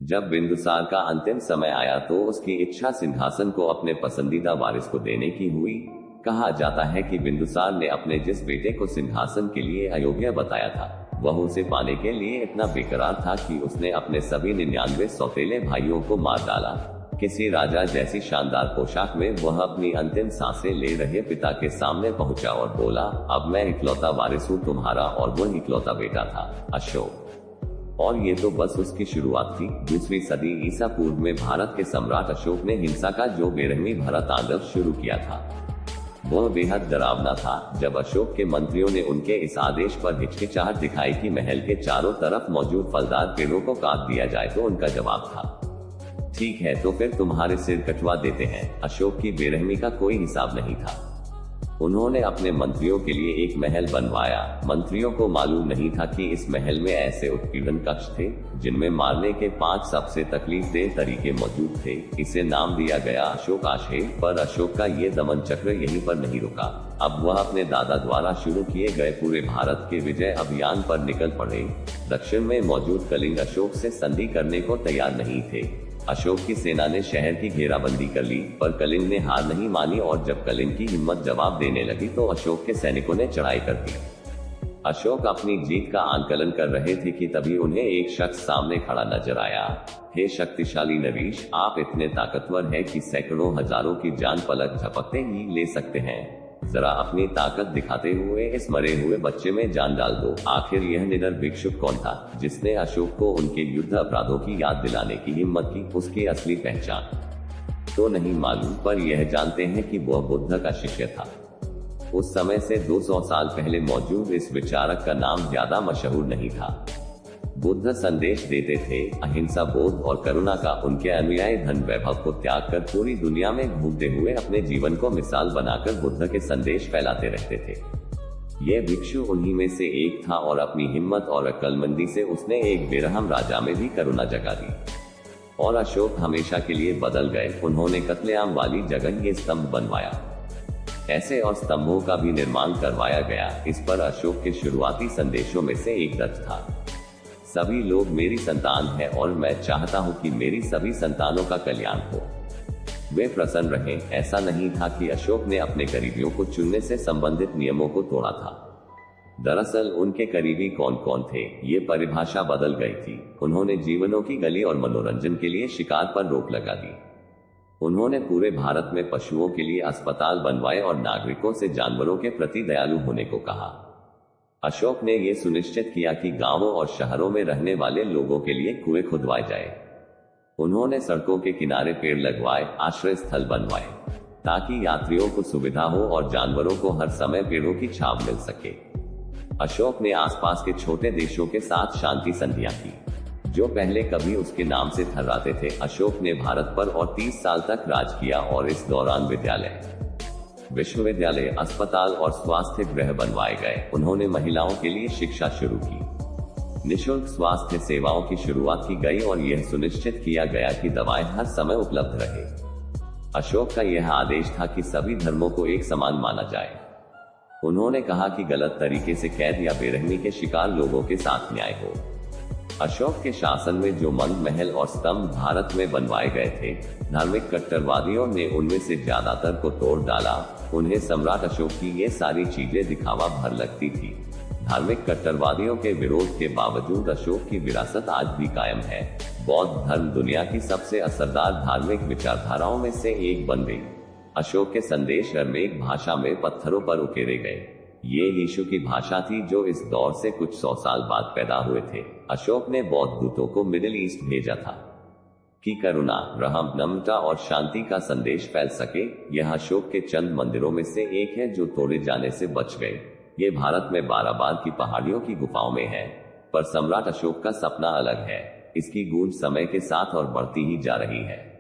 जब बिंदुसार का अंतिम समय आया तो उसकी इच्छा सिंहासन को अपने पसंदीदा वारिस को देने की हुई। कहा जाता है कि बिंदुसार ने अपने जिस बेटे को सिंहासन के लिए अयोग्य बताया था, वह उसे पाने के लिए इतना बेकरार था कि उसने अपने सभी 99 सौतेले भाइयों को मार डाला। किसी राजा जैसी शानदार पोशाक में वह अपनी अंतिम सांसें ले रहे पिता के सामने पहुंचा और बोला, अब मैं इकलौता वारिस हूँ तुम्हारा। और वह इकलौता बेटा था अशोक। और ये तो बस उसकी शुरुआत थी। दूसरी सदी ईसा पूर्व में भारत के सम्राट अशोक ने हिंसा का जो बेरहमी भरा तांडव शुरू किया था, वह बेहद डरावना था। जब अशोक के मंत्रियों ने उनके इस आदेश पर हिचकिचाहट दिखाई कि महल के चारों तरफ मौजूद फलदार पेड़ों को काट दिया जाए, तो उनका जवाब था, ठीक है तो फिर तुम्हारे सिर कटवा देते हैं। अशोक की बेरहमी का कोई हिसाब नहीं था। उन्होंने अपने मंत्रियों के लिए एक महल बनवाया। मंत्रियों को मालूम नहीं था कि इस महल में ऐसे उत्पीड़न कक्ष थे जिनमें मारने के 5 सबसे तकलीफदेह तरीके मौजूद थे। इसे नाम दिया गया अशोक आश्रय। पर अशोक का ये दमन चक्र यहीं पर नहीं रुका। अब वह अपने दादा द्वारा शुरू किए गए पूरे भारत के विजय अभियान पर निकल पड़े। दक्षिण में मौजूद कलिंग अशोक से संधि करने को तैयार नहीं थे। अशोक की सेना ने शहर की घेराबंदी कर ली, पर कलिंग ने हार नहीं मानी और जब कलिंग की हिम्मत जवाब देने लगी तो अशोक के सैनिकों ने चढ़ाई कर दी। अशोक अपनी जीत का आंकलन कर रहे थे कि तभी उन्हें एक शख्स सामने खड़ा नजर आया। हे शक्तिशाली नरेश, आप इतने ताकतवर हैं कि सैकड़ों हजारों की जान पलक झपकते ही ले सकते हैं। जरा अपनी ताकत दिखाते हुए इस मरे हुए बच्चे में जान डाल दो। आखिर यह निडर भिक्षुक कौन था जिसने अशोक को उनके युद्ध अपराधों की याद दिलाने की हिम्मत की? उसकी असली पहचान तो नहीं मालूम, पर यह जानते हैं कि वह बुद्ध का शिष्य था। उस समय से 200 साल पहले मौजूद इस विचारक का नाम ज्यादा मशहूर नहीं था। बुद्ध संदेश देते थे अहिंसा बोध और करुणा का। उनके अनुयायी धन वैभव को त्याग कर पूरी दुनिया में घूमते हुए अपने जीवन को मिसाल बनाकर बुद्ध के संदेश फैलाते रहते थे। यह भिक्षु उन्हीं में से एक था और अपनी हिम्मत और अक्लमंदी से उसने एक बेरहम राजा में भी करुणा जगा दी। और अशोक हमेशा के लिए बदल गए। उन्होंने कत्लेआम वाली जगह ये स्तंभ बनवाया। ऐसे और स्तंभों का भी निर्माण करवाया गया। इस पर अशोक के शुरुआती संदेशों में से एक दर्ज था, सभी लोग मेरी संतान हैं और मैं चाहता हूं कि मेरी सभी संतानों का कल्याण हो, वे प्रसन्न रहें। ऐसा नहीं था कि अशोक ने अपने करीबियों को चुनने से संबंधित नियमों को तोड़ा था। दरअसल उनके करीबी कौन कौन थे, ये परिभाषा बदल गई थी। उन्होंने जीवनों की गली और मनोरंजन के लिए शिकार पर रोक लगा दी। उन्होंने पूरे भारत में पशुओं के लिए अस्पताल बनवाए और नागरिकों से जानवरों के प्रति दयालु होने को कहा। अशोक ने यह सुनिश्चित किया कि गांवों और शहरों में रहने वाले लोगों के लिए कुएं खुदवाए जाए। उन्होंने सड़कों के किनारे पेड़ लगवाए, आश्रय स्थल बनवाए ताकि यात्रियों को सुविधा हो और जानवरों को हर समय पेड़ों की छाव मिल सके। अशोक ने आसपास के छोटे देशों के साथ शांति संधियां की जो पहले कभी उसके नाम से थर्राते थे। अशोक ने भारत पर और 30 साल तक राज किया और इस दौरान विद्यालय, विश्वविद्यालय, अस्पताल और स्वास्थ्य गृह बनवाए गए। उन्होंने महिलाओं के लिए शिक्षा शुरू की, निःशुल्क स्वास्थ्य सेवाओं की शुरुआत की गई और यह सुनिश्चित किया गया कि दवाएं हर समय उपलब्ध रहे। अशोक का यह आदेश था कि सभी धर्मों को एक समान माना जाए। उन्होंने कहा कि गलत तरीके से कैद या बेरहमी के शिकार लोगों के साथ न्याय हो। अशोक के शासन में जो मंद महल और स्तंभ भारत में बनवाए गए थे, धार्मिक कट्टरवादियों ने उनमें से ज्यादातर को तोड़ डाला। उन्हें सम्राट अशोक की ये सारी चीजें दिखावा भर लगती थी। धार्मिक कट्टरवादियों के विरोध के बावजूद अशोक की विरासत आज भी कायम है। बौद्ध धर्म दुनिया की सबसे असरदार धार्मिक विचारधाराओं में से एक बन गई। अशोक के संदेश अरमेक भाषा में पत्थरों पर उकेरे गए। ये यीशु की भाषा थी जो इस दौर से कुछ 100 साल बाद पैदा हुए थे। अशोक ने बौद्ध दूतों को मिडिल ईस्ट भेजा था कि करुणा, रहम, नम्रता और शांति का संदेश फैल सके। यह अशोक के चंद मंदिरों में से एक है जो तोड़े जाने से बच गए। ये भारत में बाराबार की पहाड़ियों की गुफाओं में है। पर सम्राट अशोक का सपना अलग है। इसकी गूंज समय के साथ और बढ़ती ही जा रही है।